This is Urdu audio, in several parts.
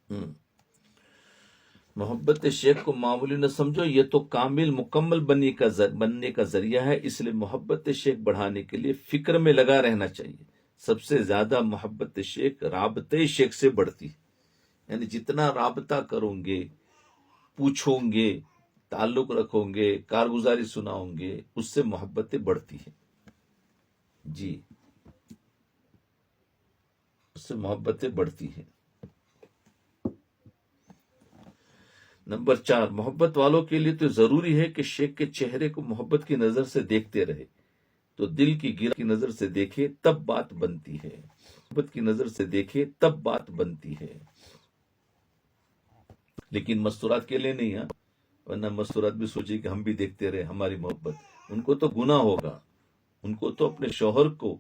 ہم۔ محبت شیخ کو معمولی نہ سمجھو، یہ تو کامل مکمل بننے کا ذریعہ ہے، اس لیے محبت شیخ بڑھانے کے لیے فکر میں لگا رہنا چاہیے۔ سب سے زیادہ محبت شیخ رابطے شیخ سے بڑھتی ہے، یعنی جتنا رابطہ کرو گے، پوچھو گے، تعلق رکھو گے، کارگزاری سناؤ گے، اس سے محبتیں بڑھتی ہیں۔ جی، اس سے محبتیں بڑھتی ہیں۔ نمبر 4، محبت والوں کے لیے تو ضروری ہے کہ شیخ کے چہرے کو محبت کی نظر سے دیکھتے رہے، تو دل کی گرہ کی نظر سے دیکھے تب بات بنتی ہے، محبت کی نظر سے دیکھے تب بات بنتی ہے، لیکن مستورات کے لیے نہیں، ورنہ مستورات بھی سوچے کہ ہم بھی دیکھتے رہے ہماری محبت، ان کو تو گناہ ہوگا، ان کو تو اپنے شوہر کو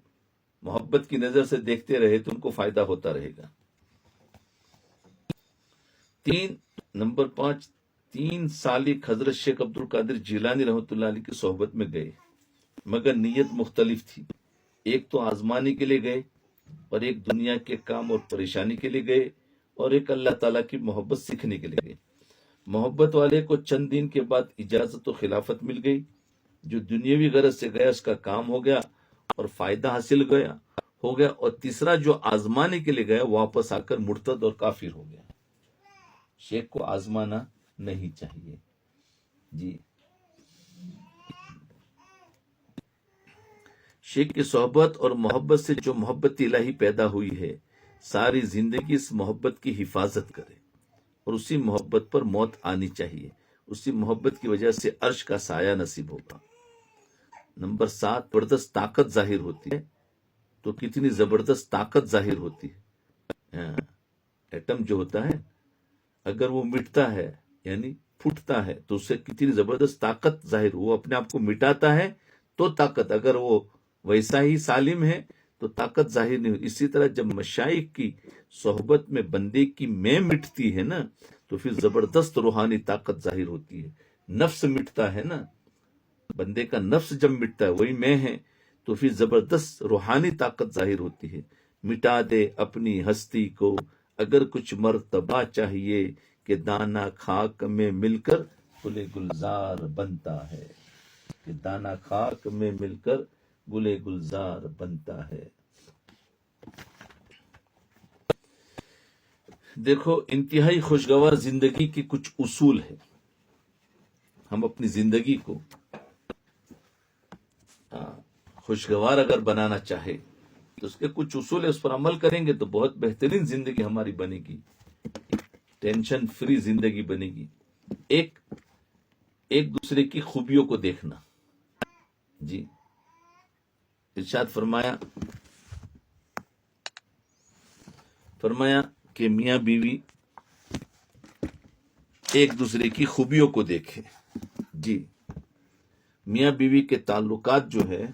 محبت کی نظر سے دیکھتے رہے تو ان کو فائدہ ہوتا رہے گا۔ نمبر 5، 3 سالک حضرت شیخ عبد القادر جیلانی رحمۃ اللہ علیہ کی صحبت میں گئے، مگر نیت مختلف تھی، ایک تو آزمانے کے لیے گئے، اور ایک دنیا کے کام اور پریشانی کے لیے گئے، اور ایک اللہ تعالیٰ کی محبت سیکھنے کے لیے گئے۔ محبت والے کو چند دن کے بعد اجازت و خلافت مل گئی، جو دنیاوی غرض سے گیا اس کا کام ہو گیا اور فائدہ حاصل ہو گیا، اور تیسرا جو آزمانے کے لیے گیا واپس آ کر مرتد اور کافر ہو گیا۔ شیخ کو آزمانا نہیں چاہیے۔ جی، شیخ کی صحبت اور محبت سے جو محبت الہی پیدا ہوئی ہے، ساری زندگی اس محبت کی حفاظت کرے، اور اسی محبت پر موت آنی چاہیے، اسی محبت کی وجہ سے عرش کا سایہ نصیب ہوگا۔ نمبر 7، زبردست طاقت ظاہر ہوتی ہے، تو کتنی زبردست طاقت ظاہر ہوتی ہے۔ ایٹم جو ہوتا ہے اگر وہ مٹتا ہے یعنی پھوٹتا ہے تو اس سے کتنی زبردست طاقت ظاہر، وہ اپنے آپ کو مٹاتا ہے تو طاقت، اگر وہ ویسا ہی سالم ہے تو طاقت ظاہر نہیں ہوئی۔ اسی طرح جب مشائخ کی صحبت میں بندے کی میں مٹتی ہے نا تو پھر زبردست روحانی طاقت ظاہر ہوتی ہے۔ نفس مٹتا ہے نا، بندے کا نفس جب مٹتا ہے وہی میں ہے تو پھر زبردست روحانی طاقت ظاہر ہوتی ہے۔ مٹا دے اپنی ہستی کو اگر کچھ مرتبہ چاہیے، کہ دانا خاک میں مل کر گل گلزار بنتا ہے، کہ دانا خاک میں مل کر گل گلزار بنتا ہے۔ دیکھو، انتہائی خوشگوار زندگی کے کچھ اصول ہیں۔ ہم اپنی زندگی کو خوشگوار اگر بنانا چاہے تو اس کے کچھ اصول ہے، اس پر عمل کریں گے تو بہت بہترین زندگی ہماری بنے گی، ٹینشن فری زندگی بنے گی۔ ایک دوسرے کی خوبیوں کو دیکھنا۔ جی، ارشاد فرمایا کہ میاں بیوی ایک دوسرے کی خوبیوں کو دیکھے۔ جی، میاں بیوی کے تعلقات جو ہے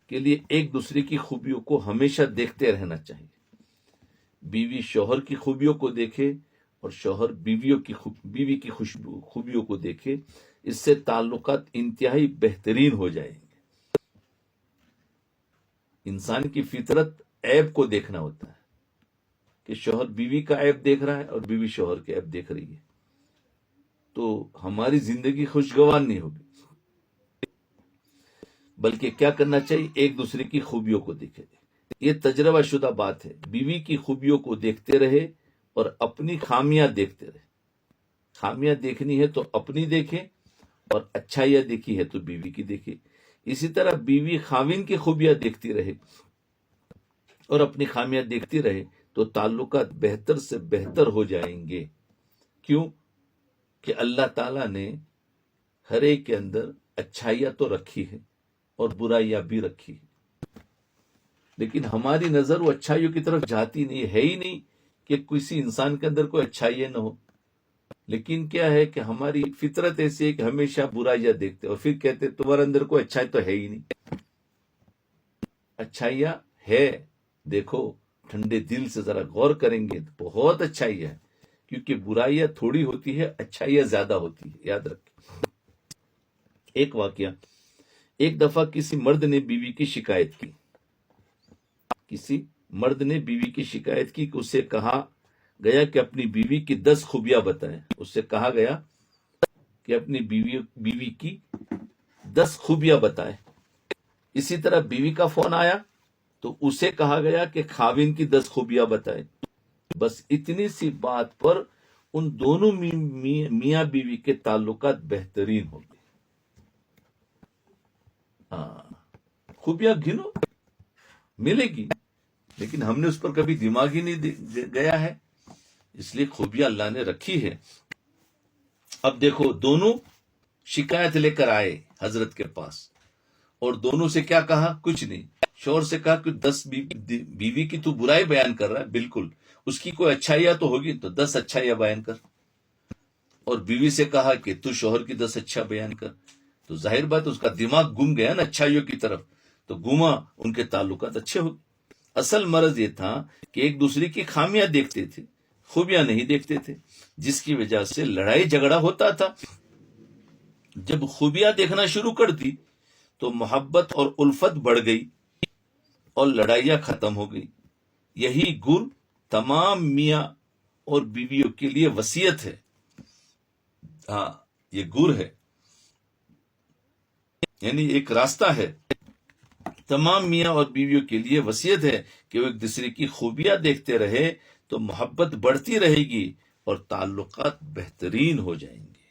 کے لیے ایک دوسرے کی خوبیوں کو ہمیشہ دیکھتے رہنا چاہیے۔ بیوی شوہر کی خوبیوں کو دیکھے اور شوہر بیوی کی خوبیوں کو دیکھے، اس سے تعلقات انتہائی بہترین ہو جائیں گے۔ انسان کی فطرت عیب کو دیکھنا ہوتا ہے، کہ شوہر بیوی کا عیب دیکھ رہا ہے اور بیوی شوہر کے عیب دیکھ رہی ہے تو ہماری زندگی خوشگوار نہیں ہوگی۔ بلکہ کیا کرنا چاہیے، ایک دوسرے کی خوبیوں کو دیکھے۔ یہ تجربہ شدہ بات ہے، بیوی کی خوبیوں کو دیکھتے رہے اور اپنی خامیاں دیکھتے رہے۔ خامیاں دیکھنی ہے تو اپنی دیکھے، اور اچھائیاں دیکھی ہے تو بیوی کی دیکھے۔ اسی طرح بیوی خاوند کی خوبیاں دیکھتی رہے اور اپنی خامیاں دیکھتی رہے تو تعلقات بہتر سے بہتر ہو جائیں گے۔ کیوں کہ اللہ تعالیٰ نے ہر ایک کے اندر اچھائیاں تو رکھی ہے اور برائیاں بھی رکھی ہے، لیکن ہماری نظر وہ اچھائیوں کی طرف جاتی نہیں ہے ہی نہیں کہ کسی انسان کے اندر کوئی اچھائیاں نہ ہو، لیکن کیا ہے کہ ہماری فطرت ایسی ہے کہ ہمیشہ برائیاں دیکھتے اور پھر کہتے تمہارے اندر کوئی اچھائی تو ہے ہی نہیں۔ اچھائیاں ہے، دیکھو ٹھنڈے دل سے ذرا غور کریں گے تو بہت اچھائی ہے، کیونکہ برائیاں تھوڑی ہوتی ہے، اچھائیاں زیادہ ہوتی ہے، یاد رکھیں۔ ایک واقعہ، ایک دفعہ کسی مرد نے بیوی کی شکایت کی، کہ اسے کہا گیا کہ اپنی بیوی کی 10 خوبیاں بتائیں. اس سے کہا گیا کہ اپنی بیوی کی 10 خوبیاں بتائیں. اسی طرح بیوی کا فون آیا تو اسے کہا گیا کہ خاوند کی 10 خوبیاں بتائیں. بس اتنی سی بات پر ان دونوں میاں بیوی کے تعلقات بہترین ہو گئے. ہاں، خوبیاں گنو، ملے گی، لیکن ہم نے اس پر کبھی دماغ ہی نہیں گیا ہے. اس لیے خوبیاں اللہ نے رکھی ہے. اب دیکھو، دونوں شکایت لے کر آئے حضرت کے پاس، اور دونوں سے کیا کہا؟ کچھ نہیں. شوہر سے کہا کہ 10 بیوی کی تو برائی بیان کر رہا ہے، بالکل اس کی کوئی اچھائیاں تو ہوگی، تو 10 اچھائیاں بیان کر. اور بیوی سے کہا کہ تو شوہر کی 10 اچھا بیان کر. تو ظاہر بات اس کا دماغ گم گیا نا اچھائیوں کی طرف، تو گما، ان کے تعلقات اچھے ہو گئے. اصل مرض یہ تھا کہ ایک دوسرے کی خامیاں دیکھتے تھے، خوبیاں نہیں دیکھتے تھے، جس کی وجہ سے لڑائی جھگڑا ہوتا تھا. جب خوبیاں دیکھنا شروع کر دی تو محبت اور الفت بڑھ گئی اور لڑائیاں ختم ہو گئی. یہی گر تمام میاں اور بیویوں کے لیے وصیت ہے. ہاں، یہ گر ہے، یعنی ایک راستہ ہے. تمام میاں اور بیویوں کے لیے وصیت ہے کہ وہ ایک دوسرے کی خوبیاں دیکھتے رہے تو محبت بڑھتی رہے گی اور تعلقات بہترین ہو جائیں گے.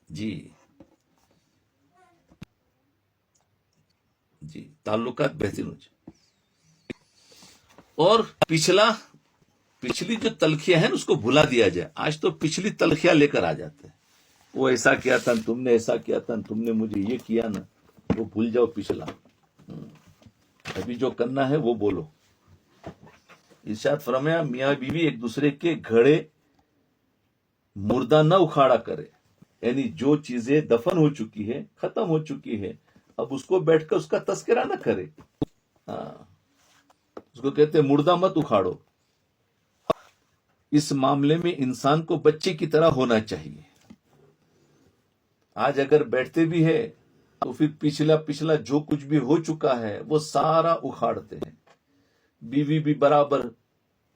جی جی، تعلقات بہترین ہو جائیں. اور پچھلی جو تلخیاں ہیں اس کو بھلا دیا جائے. آج تو پچھلی تلخیاں لے کر آ جاتے ہیں، وہ ایسا کیا تھا، تم نے ایسا کیا تھا، تم نے مجھے یہ کیا نا. وہ بھول جاؤ پچھلا، ابھی جو کرنا ہے وہ بولو. ارشاد فرمایا میاں بیوی ایک دوسرے کے گھڑے مردہ نہ اکھاڑا کرے. یعنی جو چیزیں دفن ہو چکی ہے، ختم ہو چکی ہے، اب اس کو بیٹھ کر اس کا تذکرہ نہ کرے. ہاں، اس کو کہتے ہیں مردہ مت اکھاڑو. اس معاملے میں انسان کو بچے کی طرح ہونا چاہیے. آج اگر بیٹھتے بھی ہے تو پھر پچھلا جو کچھ بھی ہو چکا ہے وہ سارا اکھاڑتے ہیں. بیوی بھی برابر،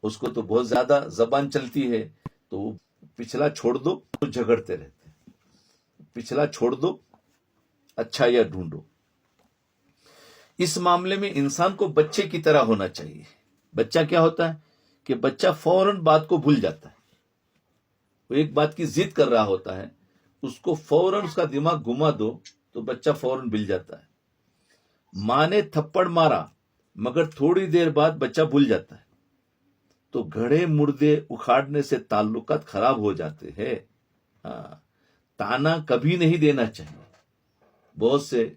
اس کو تو بہت زیادہ زبان چلتی ہے، تو پچھلا چھوڑ دو تو جھگڑتے رہتے ہیں. پچھلا چھوڑ دو، اچھا یا ڈھونڈو. اس معاملے میں انسان کو بچے کی طرح ہونا چاہیے. بچہ کیا ہوتا ہے کہ بچہ فوراً بات کو بھول جاتا ہے. وہ ایک بات کی ضد کر رہا ہوتا ہے، اس کو فوراً اس کا دماغ گھما دو تو بچہ فوراً بھول جاتا ہے. ماں نے تھپڑ مارا مگر تھوڑی دیر بعد بچہ بھول جاتا ہے. تو گھڑے مردے اکھاڑنے سے تعلقات خراب ہو جاتے ہیں. ہاں، تانا کبھی نہیں دینا چاہیے. بہت سے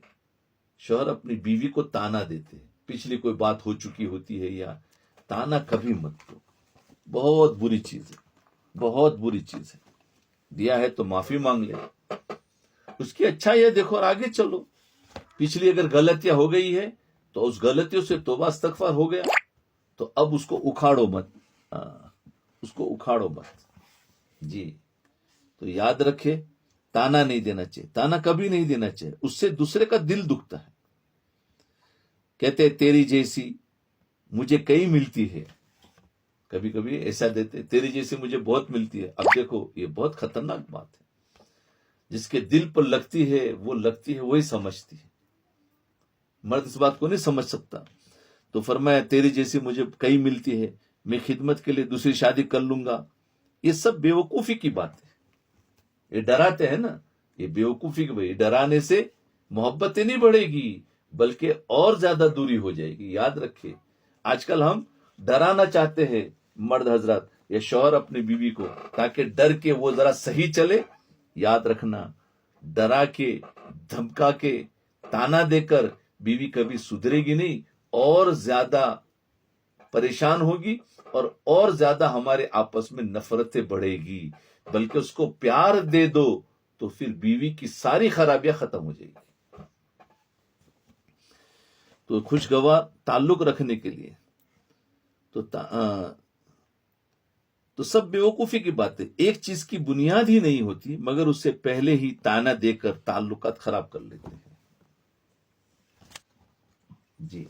شوہر اپنی بیوی کو تانا دیتے ہیں، پچھلی کوئی بات ہو چکی ہوتی ہے، یا تانا کبھی مت دو. بہت بری چیز ہے، بہت بری چیز ہے. دیا ہے تو معافی مانگ لے، اس کی اچھا یہ دیکھو اور آگے چلو. پچھلی اگر غلطیاں ہو گئی ہے تو اس غلطیوں سے توبہ استغفار ہو گیا تو اب اس کو اکھاڑو مت. اس کو اکھاڑو مت. جی، تو یاد رکھے، تانا نہیں دینا چاہیے، تانا کبھی نہیں دینا چاہیے. اس سے دوسرے کا دل دکھتا ہے. کہتے تیری جیسی مجھے کئی ملتی ہے. کبھی کبھی ایسا دیتے، تیری جیسی مجھے بہت ملتی ہے. اب دیکھو، یہ بہت خطرناک بات ہے. جس کے دل پر لگتی ہے وہی سمجھتی ہے. مرد اس بات کو نہیں سمجھ سکتا. تو فرمایا تیری جیسی مجھے کئی ملتی ہے، میں خدمت کے لیے دوسری شادی کر لوں گا. یہ سب بیوقوفی کی بات ہے. یہ ڈراتے ہیں نا، یہ بیوقوفی کی بات. یہ ڈرانے سے محبت نہیں بڑھے گی بلکہ اور زیادہ دوری ہو جائے گی. یاد رکھے، آج کل ہم ڈرانا چاہتے ہیں مرد حضرات یا شوہر اپنی بیوی کو، تاکہ ڈر کے وہ ذرا صحیح چلے. یاد رکھنا، ڈرا کے، دھمکا کے، تانا دے کر بیوی کبھی سدھرے گی نہیں، اور زیادہ پریشان ہوگی اور زیادہ ہمارے آپس میں نفرتیں بڑھے گی. بلکہ اس کو پیار دے دو تو پھر بیوی کی ساری خرابیاں ختم ہو جائے گی. تو خوشگوار تعلق رکھنے کے لیے تو سب بیوقوفی کی بات ہے. ایک چیز کی بنیاد ہی نہیں ہوتی مگر اس سے پہلے ہی تانا دے کر تعلقات خراب کر لیتے ہیں. جی،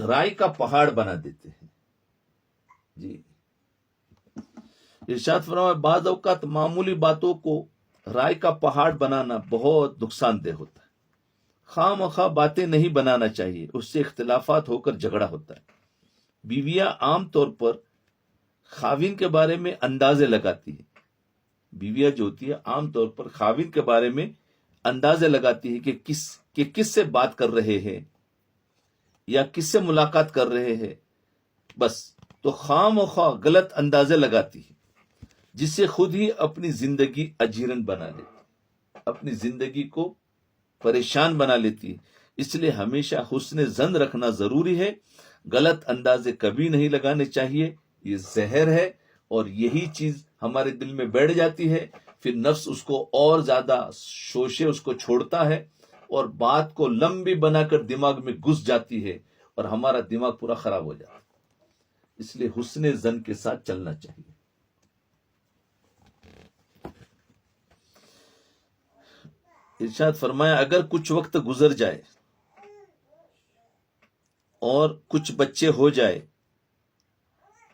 رائے کا پہاڑ بنا دیتے ہیں. جی، ارشاد فرمایا بعض اوقات معمولی باتوں کو رائے کا پہاڑ بنانا بہت نقصان دہ ہوتا ہے. خواہ مخواہ باتیں نہیں بنانا چاہیے، اس سے اختلافات ہو کر جھگڑا ہوتا ہے. بیویاں عام طور پر خاوند کے بارے میں اندازے لگاتی ہے. بیویاں جو ہوتی ہے عام طور پر خاوند کے بارے میں اندازے لگاتی ہے کہ کس سے بات کر رہے ہیں یا کس سے ملاقات کر رہے ہیں. بس تو خواہ مخواہ غلط اندازے لگاتی ہے، جس سے خود ہی اپنی زندگی اجیرن بنا لیتی ہے، اپنی زندگی کو پریشان بنا لیتی ہے. اس لیے ہمیشہ حسن ظن رکھنا ضروری ہے. غلط اندازے کبھی نہیں لگانے چاہیے، یہ زہر ہے، اور یہی چیز ہمارے دل میں بیٹھ جاتی ہے. پھر نفس اس کو اور زیادہ شوشے اس کو چھوڑتا ہے اور بات کو لمبی بنا کر دماغ میں گھس جاتی ہے اور ہمارا دماغ پورا خراب ہو جاتا ہے. اس لیے حسن ظن کے ساتھ چلنا چاہیے. ارشاد فرمایا اگر کچھ وقت گزر جائے اور کچھ بچے ہو جائے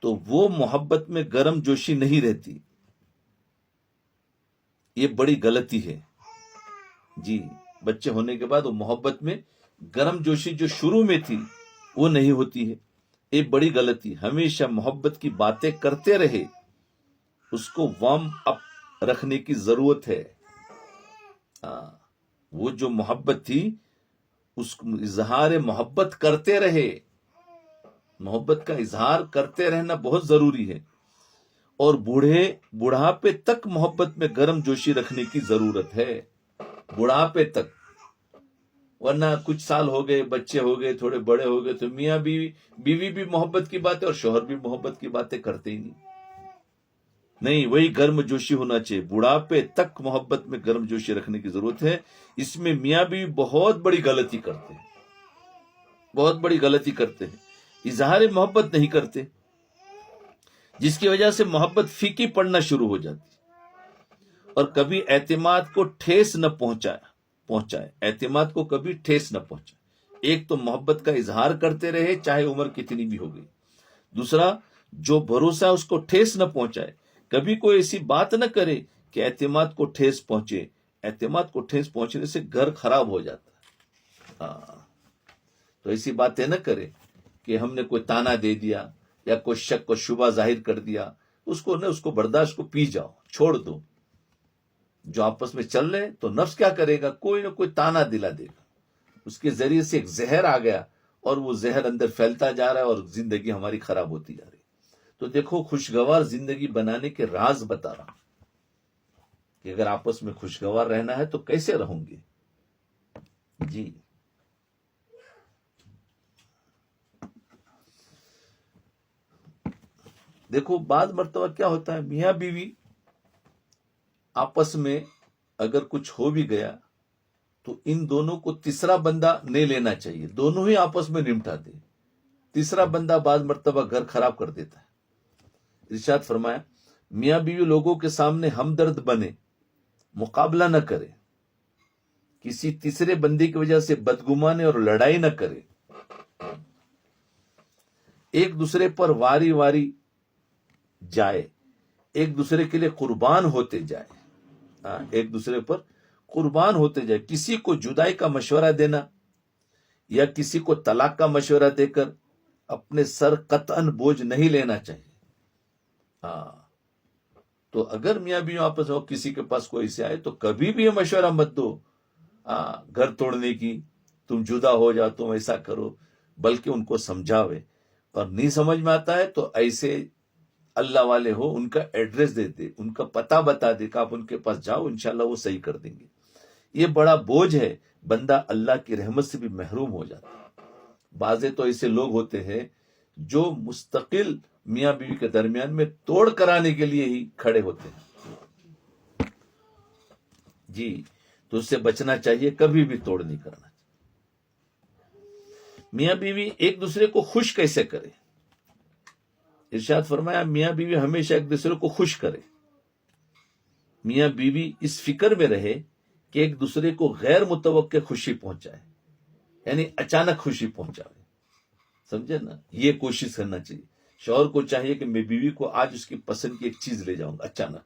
تو وہ محبت میں گرم جوشی نہیں رہتی. یہ بڑی غلطی ہے. جی، بچے ہونے کے بعد وہ محبت میں گرم جوشی جو شروع میں تھی وہ نہیں ہوتی ہے. یہ بڑی غلطی. ہمیشہ محبت کی باتیں کرتے رہے، اس کو وارم اپ رکھنے کی ضرورت ہے. وہ جو محبت تھی اس کو اظہار محبت کرتے رہے. محبت کا اظہار کرتے رہنا بہت ضروری ہے. اور بڑھاپے تک محبت میں گرم جوشی رکھنے کی ضرورت ہے. بڑھاپے تک. ورنہ کچھ سال ہو گئے، بچے ہو گئے، تھوڑے بڑے ہو گئے تو میاں بیوی بھی محبت کی باتیں اور شوہر بھی محبت کی باتیں کرتے ہی نہیں. وہی گرم جوشی ہونا چاہیے. بڑھاپے تک محبت میں گرم جوشی رکھنے کی ضرورت ہے. اس میں میاں بیوی بہت بڑی غلطی کرتے ہیں، بہت بڑی غلطی کرتے ہیں. اظہار محبت نہیں کرتے، جس کی وجہ سے محبت پھیکی پڑنا شروع ہو جاتی اور کبھی اعتماد کو ٹھیس نہ پہنچائے. اعتماد کو کبھی ٹھیس نہ پہنچائے. ایک تو محبت کا اظہار کرتے رہے چاہے عمر کتنی بھی ہو گئی. دوسرا، جو بھروسہ اس کو ٹھیس نہ پہنچائے. کبھی کوئی ایسی بات نہ کرے کہ اعتماد کو ٹھیس پہنچے. اعتماد کو ٹھیس پہنچنے سے گھر خراب ہو جاتا ہے. تو ایسی باتیں نہ کرے کہ ہم نے کوئی تانا دے دیا یا کوئی شک کو شبہ ظاہر کر دیا. اس کو برداشت کو پی جاؤ، چھوڑ دو. جو آپس میں چل رہے تو نفس کیا کرے گا، کوئی نہ کوئی تانا دلا دے گا. اس کے ذریعے سے ایک زہر آ گیا اور وہ زہر اندر پھیلتا جا رہا ہے اور زندگی ہماری خراب ہوتی جا رہی ہے. تو دیکھو، خوشگوار زندگی بنانے کے راز بتا رہا ہوں کہ اگر آپس میں خوشگوار رہنا ہے تو کیسے رہوں گے. جی، دیکھو بعض مرتبہ کیا ہوتا ہے، میاں بیوی آپس میں اگر کچھ ہو بھی گیا تو ان دونوں کو تیسرا بندہ نہیں لینا چاہیے. دونوں ہی آپس میں نمٹا دے. تیسرا بندہ بعض مرتبہ گھر خراب کر دیتا ہے. ارشاد فرمایا میاں بیوی لوگوں کے سامنے ہمدرد بنے، مقابلہ نہ کرے، کسی تیسرے بندے کی وجہ سے بدگمانے اور لڑائی نہ کرے. ایک دوسرے پر واری واری جائے، ایک دوسرے کے لیے قربان ہوتے جائے. ایک دوسرے پر قربان ہوتے جائے. کسی کو جدائی کا مشورہ دینا یا کسی کو طلاق کا مشورہ دے کر اپنے سر قطعاً بوجھ نہیں لینا چاہیے. تو اگر میاں بیوی آپس میں کسی کے پاس کوئی سے آئے تو کبھی بھی یہ مشورہ مت دو گھر توڑنے کی، تم جدا ہو جاؤ، تم ایسا کرو. بلکہ ان کو سمجھاوے. اور نہیں سمجھ میں آتا ہے تو ایسے اللہ والے ہو، ان کا ایڈریس دے دے، ان کا پتہ بتا دے کہ آپ ان کے پاس جاؤ، انشاءاللہ وہ صحیح کر دیں گے. یہ بڑا بوجھ ہے. بندہ اللہ کی رحمت سے بھی محروم ہو جاتا ہے. بعضے تو ایسے لوگ ہوتے ہیں جو مستقل میاں بیوی کے درمیان میں توڑ کرانے کے لیے ہی کھڑے ہوتے ہیں. جی، تو اس سے بچنا چاہیے، کبھی بھی توڑ نہیں کرنا چاہیے. میاں بیوی ایک دوسرے کو خوش کیسے کرے. ارشاد فرمایا میاں بیوی ہمیشہ ایک دوسرے کو خوش کرے. میاں بیوی اس فکر میں رہے کہ ایک دوسرے کو غیر متوقع خوشی پہنچائے، یعنی اچانک خوشی پہنچائے. سمجھے نا، یہ کوشش کرنا چاہیے. شوہر کو چاہیے کہ میں بیوی کو آج اس کی پسند کی ایک چیز لے جاؤں گا اچانک،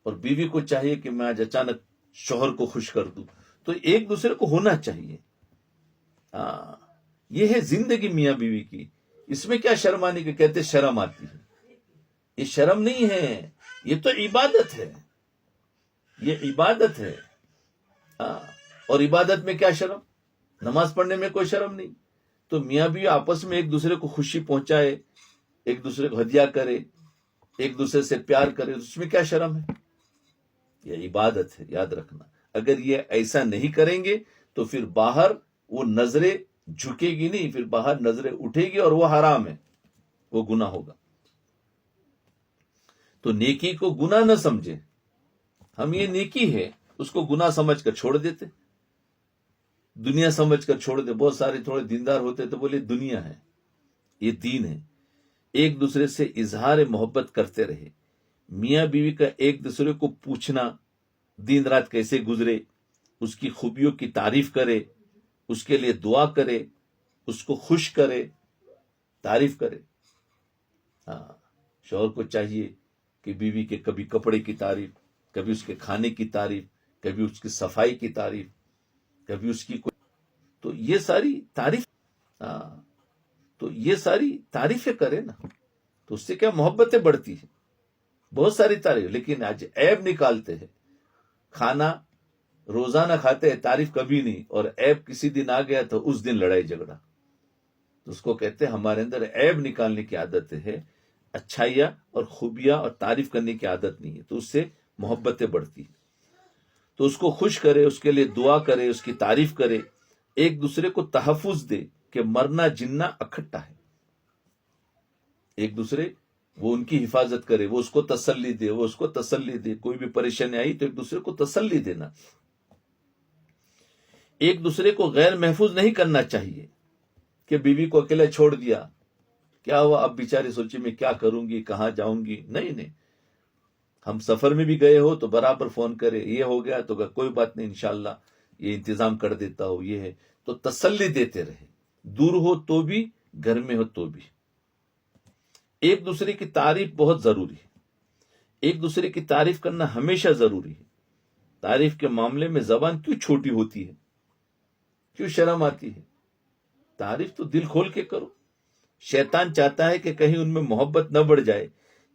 اور بیوی کو چاہیے کہ میں آج اچانک شوہر کو خوش کر دوں. تو ایک دوسرے کو ہونا چاہیے. یہ ہے زندگی میاں بیوی کی. اس میں کیا شرمانے کے کہتے شرم آتی ہے؟ یہ شرم نہیں ہے، یہ تو عبادت ہے. یہ عبادت ہے. اور عبادت میں کیا شرم؟ نماز پڑھنے میں کوئی شرم نہیں. تو میاں بیوی آپس میں ایک دوسرے کو خوشی پہنچائے، ایک دوسرے کو ہدیہ کرے، ایک دوسرے سے پیار کرے، اس میں کیا شرم ہے؟ یہ عبادت ہے، یاد رکھنا. اگر یہ ایسا نہیں کریں گے تو پھر باہر وہ نظریں جھکے گی نہیں، پھر باہر نظریں اٹھے گی اور وہ حرام ہے، وہ گناہ ہوگا. تو نیکی کو گناہ نہ سمجھے. ہم یہ نیکی ہے اس کو گناہ سمجھ کر چھوڑ دیتے، دنیا سمجھ کر چھوڑ دے. بہت سارے تھوڑے دیندار ہوتے تو بولے دنیا ہے، یہ دین ہے. ایک دوسرے سے اظہار محبت کرتے رہے. میاں بیوی کا ایک دوسرے کو پوچھنا دن رات کیسے گزرے، اس کی خوبیوں کی تعریف کرے، اس کے لیے دعا کرے، اس کو خوش کرے، تعریف کرے. شوہر کو چاہیے کہ بیوی کے کبھی کپڑے کی تعریف، کبھی اس کے کھانے کی تعریف، کبھی اس کی صفائی کی تعریف، کبھی اس کی تو یہ ساری تعریف تو یہ ساری تعریفیں کرے نا، تو اس سے کیا محبتیں بڑھتی ہیں. بہت ساری تعریف، لیکن آج عیب نکالتے ہیں. کھانا روزانہ کھاتے ہیں، تعریف کبھی نہیں، اور عیب کسی دن آ گیا تو اس دن لڑائی جھگڑا. تو اس کو کہتے ہیں ہمارے اندر عیب نکالنے کی عادت ہے، اچھائیاں اور خوبیاں اور تعریف کرنے کی عادت نہیں ہے. تو اس سے محبتیں بڑھتی ہیں. تو اس کو خوش کرے، اس کے لیے دعا کرے، اس کی تعریف کرے، ایک دوسرے کو تحفظ دے کہ مرنا جننا اکٹھا ہے. ایک دوسرے وہ ان کی حفاظت کرے، وہ اس کو تسلی دے، وہ اس کو تسلی دے. کوئی بھی پریشانی آئی تو ایک دوسرے کو تسلی دینا. ایک دوسرے کو غیر محفوظ نہیں کرنا چاہیے کہ بیوی کو اکیلا چھوڑ دیا، کیا ہوا اب بیچاری سوچی میں کیا کروں گی، کہاں جاؤں گی. نہیں، ہم سفر میں بھی گئے ہو تو برابر فون کرے، یہ ہو گیا تو کوئی بات نہیں، انشاءاللہ یہ انتظام کر دیتا ہو. یہ ہے تو تسلی دیتے رہے، دور ہو تو بھی، گھر میں ہو تو بھی. ایک دوسرے کی تعریف بہت ضروری ہے. ایک دوسرے کی تعریف کرنا ہمیشہ ضروری ہے. تعریف کے معاملے میں زبان کیوں چھوٹی ہوتی ہے، کیوں شرم آتی ہے؟ تعریف تو دل کھول کے کرو. شیطان چاہتا ہے کہ کہیں ان میں محبت نہ بڑھ جائے،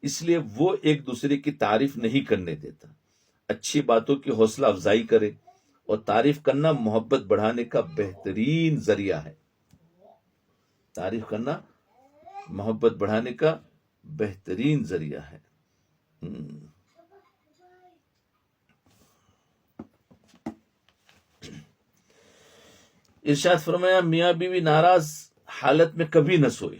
اس لیے وہ ایک دوسرے کی تعریف نہیں کرنے دیتا. اچھی باتوں کی حوصلہ افزائی کرے، اور تعریف کرنا محبت بڑھانے کا بہترین ذریعہ ہے. تعریف کرنا محبت بڑھانے کا بہترین ذریعہ ہے. ارشاد فرمایا میاں بیوی ناراض حالت میں کبھی نہ سوئے.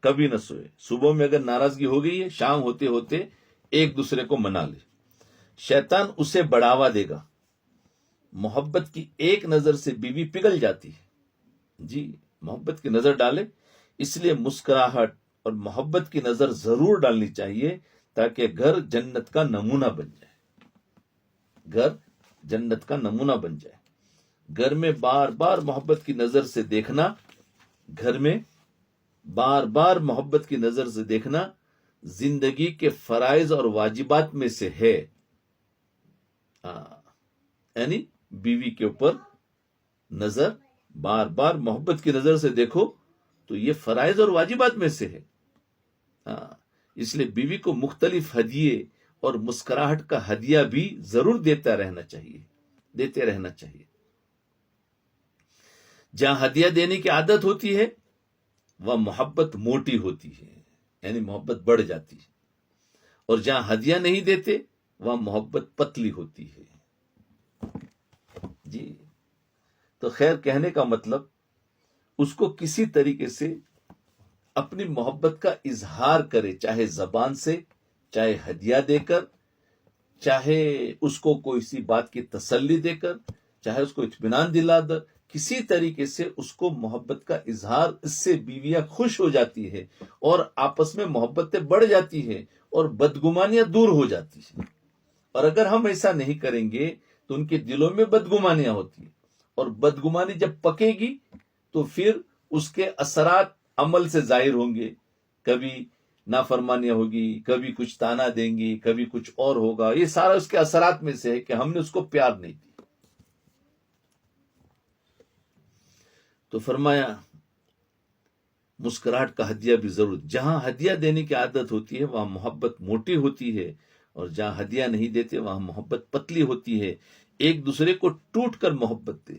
کبھی نہ سوئے. صبح میں اگر ناراضگی ہو گئی ہے، شام ہوتے ہوتے ایک دوسرے کو منا لے. شیطان اسے بڑھاوا دے گا. محبت کی ایک نظر سے بیوی پگھل جاتی ہے. جی، محبت کی نظر ڈالے. اس لیے مسکراہٹ اور محبت کی نظر ضرور ڈالنی چاہیے تاکہ گھر جنت کا نمونہ بن جائے. گھر جنت کا نمونہ بن جائے. گھر میں بار بار محبت کی نظر سے دیکھنا، گھر میں بار بار محبت کی نظر سے دیکھنا زندگی کے فرائض اور واجبات میں سے ہے. یعنی بیوی کے اوپر نظر بار بار محبت کی نظر سے دیکھو تو یہ فرائض اور واجبات میں سے ہے. اس لیے بیوی کو مختلف ہدیے اور مسکراہٹ کا ہدیہ بھی ضرور دیتے رہنا چاہیے. جہاں ہدیہ دینے کی عادت ہوتی ہے وہ محبت موٹی ہوتی ہے، یعنی محبت بڑھ جاتی ہے. اور جہاں ہدیہ نہیں دیتے وہ محبت پتلی ہوتی ہے. جی، تو خیر کہنے کا مطلب اس کو کسی طریقے سے اپنی محبت کا اظہار کرے، چاہے زبان سے، چاہے ہدیہ دے کر، چاہے اس کو کوئی سی بات کی تسلی دے کر، چاہے اس کو اطمینان دلا کر. کسی طریقے سے اس کو محبت کا اظہار، اس سے بیویاں خوش ہو جاتی ہے اور آپس میں محبتیں بڑھ جاتی ہے اور بدگمانیاں دور ہو جاتی ہیں. اور اگر ہم ایسا نہیں کریں گے تو ان کے دلوں میں بدگمانیاں ہوتی ہیں، اور بدگمانی جب پکے گی تو پھر اس کے اثرات عمل سے ظاہر ہوں گے. کبھی نافرمانیاں ہوگی، کبھی کچھ تانا دیں گی، کبھی کچھ اور ہوگا. یہ سارا اس کے اثرات میں سے ہے کہ ہم نے اس کو پیار نہیں دیا. تو فرمایا مسکراہٹ کا ہدیہ بھی ضرور. جہاں ہدیہ دینے کی عادت ہوتی ہے وہاں محبت موٹی ہوتی ہے، اور جہاں ہدیہ نہیں دیتے وہاں محبت پتلی ہوتی ہے. ایک دوسرے کو ٹوٹ کر محبت دے،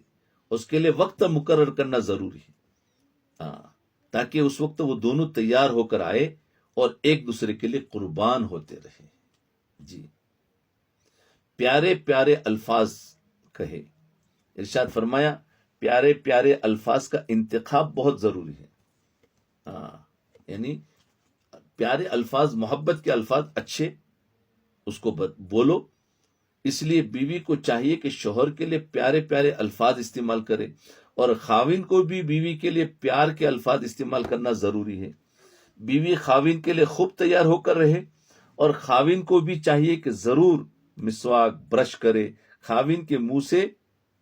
اس کے لیے وقت مقرر کرنا ضروری ہے، تاکہ اس وقت وہ دونوں تیار ہو کر آئے اور ایک دوسرے کے لیے قربان ہوتے رہے. جی، پیارے پیارے الفاظ کہے. ارشاد فرمایا پیارے پیارے الفاظ کا انتخاب بہت ضروری ہے. یعنی پیارے الفاظ، محبت کے الفاظ اچھے اس کو بولو. اس لیے بیوی کو چاہیے کہ شوہر کے لیے پیارے پیارے الفاظ استعمال کرے، اور خاوند کو بھی بیوی کے لیے پیار کے الفاظ استعمال کرنا ضروری ہے. بیوی خاوند کے لیے خوب تیار ہو کر رہے، اور خاوند کو بھی چاہیے کہ ضرور مسواک برش کرے. خاوند کے منہ سے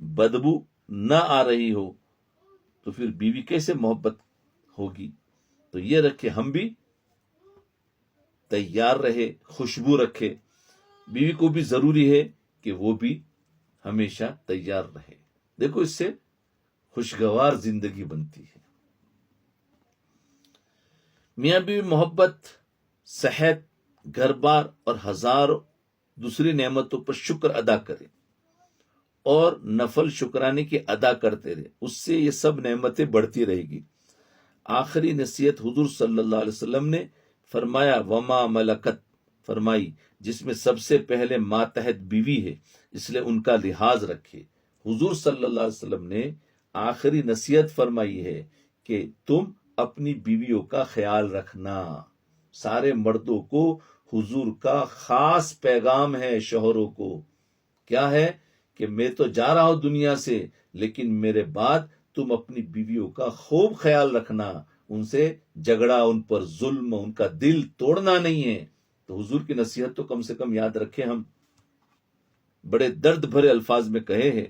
بدبو نہ آ رہی ہو تو پھر بیوی کیسے محبت ہوگی؟ تو یہ رکھے ہم بھی تیار رہے، خوشبو رکھے. بیوی کو بھی ضروری ہے کہ وہ بھی ہمیشہ تیار رہے. دیکھو اس سے خوشگوار زندگی بنتی ہے. میاں بیوی محبت، صحت، گھر بار اور ہزاروں دوسری نعمتوں پر شکر ادا کرے اور نفل شکرانے کی ادا کرتے رہے. اس سے یہ سب نعمتیں بڑھتی رہے گی. آخری نصیحت حضور صلی اللہ علیہ وسلم نے فرمایا وما ملکت فرمائی، جس میں سب سے پہلے ماتحت بیوی ہے، اس لیے ان کا لحاظ رکھے. حضور صلی اللہ علیہ وسلم نے آخری نصیحت فرمائی ہے کہ تم اپنی بیویوں کا خیال رکھنا. سارے مردوں کو حضور کا خاص پیغام ہے شوہروں کو. کیا ہے کہ میں تو جا رہا ہوں دنیا سے، لیکن میرے بعد تم اپنی بیویوں کا خوب خیال رکھنا. ان سے جھگڑا، ان پر ظلم، ان کا دل توڑنا نہیں ہے. تو حضور کی نصیحت تو کم سے کم یاد رکھیں. ہم بڑے درد بھرے الفاظ میں کہے ہیں،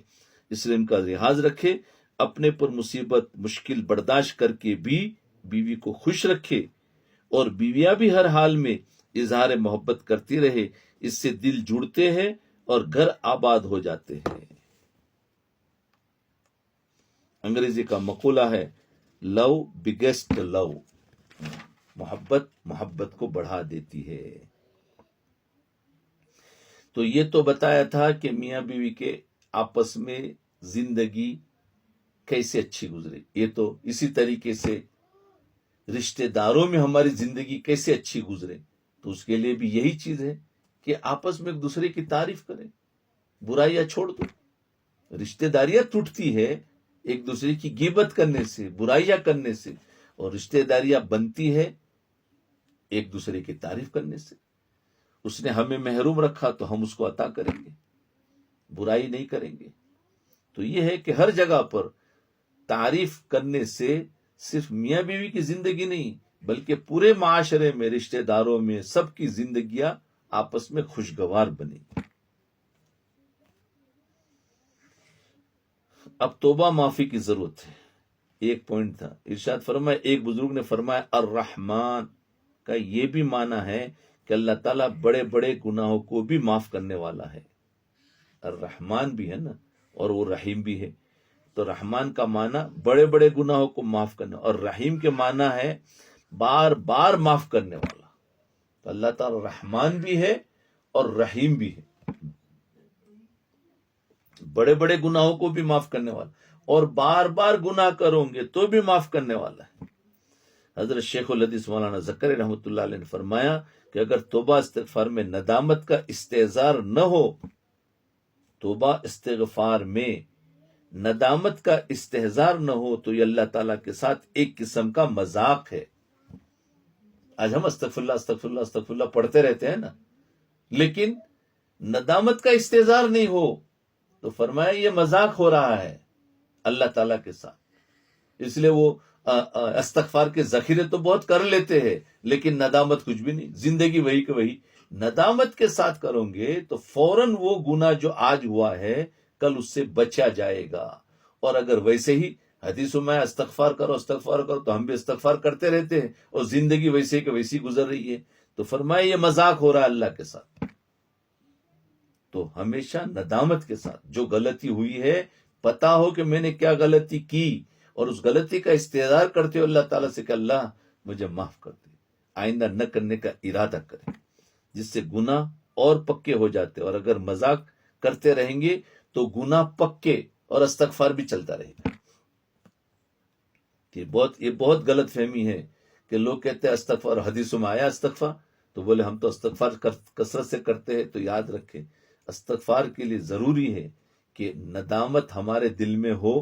اس لیے ان کا لحاظ رکھے. اپنے پر مصیبت مشکل برداشت کر کے بھی بیوی کو خوش رکھے، اور بیویاں بھی ہر حال میں اظہار محبت کرتی رہے. اس سے دل جڑتے ہیں اور گھر آباد ہو جاتے ہیں. انگریزی کا مقولہ ہے لو بگیسٹ لو. محبت کو بڑھا دیتی ہے. تو یہ تو بتایا تھا کہ میاں بیوی کے آپس میں زندگی کیسے اچھی گزرے. یہ تو اسی طریقے سے رشتہ داروں میں ہماری زندگی کیسے اچھی گزرے، تو اس کے لیے بھی یہی چیز ہے کہ آپس میں ایک دوسرے کی تعریف کریں، برائیاں چھوڑ دو. رشتہ داریاں ٹوٹتی ہے ایک دوسرے کی غیبت کرنے سے، برائیاں کرنے سے، اور رشتہ داریاں بنتی ہے ایک دوسرے کی تعریف کرنے سے. اس نے ہمیں محروم رکھا تو ہم اس کو عطا کریں گے، برائی نہیں کریں گے. تو یہ ہے کہ ہر جگہ پر تعریف کرنے سے صرف میاں بیوی کی زندگی نہیں بلکہ پورے معاشرے میں، رشتہ داروں میں، سب کی زندگیاں آپس میں خوشگوار بنے گی. اب توبہ معافی کی ضرورت ہے. ایک پوائنٹ تھا. ارشاد فرمایا، ایک بزرگ نے فرمایا الرحمن کا یہ بھی معنی ہے کہ اللہ تعالیٰ بڑے بڑے گناہوں کو بھی معاف کرنے والا ہے. الرحمن بھی ہے نا، اور وہ رحیم بھی ہے. تو رحمان کا معنی بڑے بڑے گناہوں کو معاف کرنے، اور رحیم کے معنی ہے بار بار معاف کرنے والا. تو اللہ تعالیٰ رحمان بھی ہے اور رحیم بھی ہے. بڑے بڑے گناہوں کو بھی معاف کرنے والا، اور بار بار گناہ کرو گے تو بھی معاف کرنے والا ہے. حضرت شیخ الحدیث مولانا زکریا رحمۃ اللہ علیہ نے فرمایا کہ اگر توبہ استغفار میں ندامت کا استحضار نہ ہو، توبہ استغفار میں ندامت کا استحضار نہ ہو تو یہ اللہ تعالیٰ کے ساتھ ایک قسم کا مذاق ہے. آج ہم استغفر اللہ استغفر اللہ استغفر اللہ پڑھتے رہتے ہیں نا، لیکن ندامت کا استحضار نہیں ہو تو فرمایا یہ مذاق ہو رہا ہے اللہ تعالیٰ کے ساتھ. اس لیے وہ استغفار کے ذخیرے تو بہت کر لیتے ہیں لیکن ندامت کچھ بھی نہیں. زندگی وہی کہ وہی. ندامت کے ساتھ کرو گے تو فوراً وہ گناہ جو آج ہوا ہے کل اس سے بچا جائے گا. اور اگر ویسے ہی حدیثوں میں استغفار کرو استغفار کرو، تو ہم بھی استغفار کرتے رہتے ہیں اور زندگی ویسے کہ ویسی گزر رہی ہے. تو فرمایا یہ مذاق ہو رہا ہے اللہ کے ساتھ. تو ہمیشہ ندامت کے ساتھ جو غلطی ہوئی ہے پتا ہو کہ میں نے کیا غلطی کی، اور اس غلطی کا استحضار کرتے ہو اللہ تعالیٰ سے کہ اللہ مجھے معاف کر دے، آئندہ نہ کرنے کا ارادہ کریں، جس سے گناہ اور پکے ہو جاتے. اور اگر مذاق کرتے رہیں گے تو گناہ پکے اور استغفار بھی چلتا رہے گا. یہ بہت غلط فہمی ہے کہ لوگ کہتے ہیں استغفار، حدیثوں میں آیا استغفار، تو بولے ہم تو استغفار کثرت سے کرتے ہیں. تو یاد رکھیں استغفار کے لیے ضروری ہے کہ ندامت ہمارے دل میں ہو،